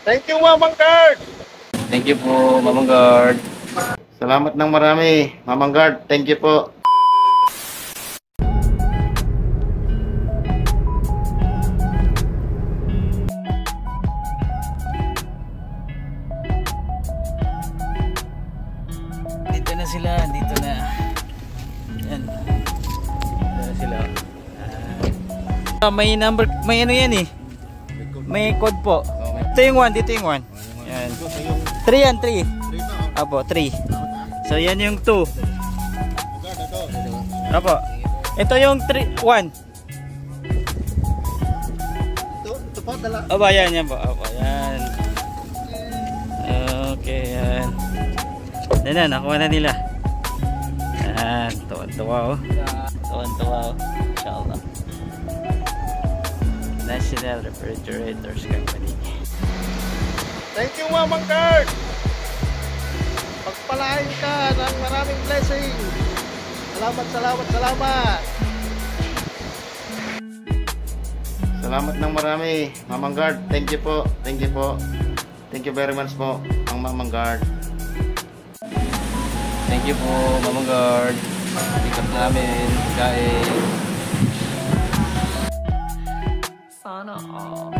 Thank you, Mamang Guard. Thank you po, Mamang Guard. Salamat ng marami, Mamang Guard. Thank you po. Dito na sila, dito na. Yan. Dito na sila. May number, may ano yan eh. May code po. Ito yung 1, dito yung 1. Yan. 3 yan, 3. Apo, 3. So yan yung 2. Apo. Ito yung 3, 1. Ito po, dala. Aba, yan, yan po. Apo, yan. Okay, yan. Yan na, nakuha na nila. Yan, tuwan-tuwa oh. Tuwan-tuwa oh. Inshallah. National Refrigerators Company. Thank you, Mamang Guard. Pagpalain ka ng maraming blessing. Salamat, salamat, salamat. Salamat ng marami, Mamang Guard. Thank you po. Thank you po. Thank you very much po, ang Mamang Guard. Thank you po, Mamang Guard. Ikot namin, kain. Sana all.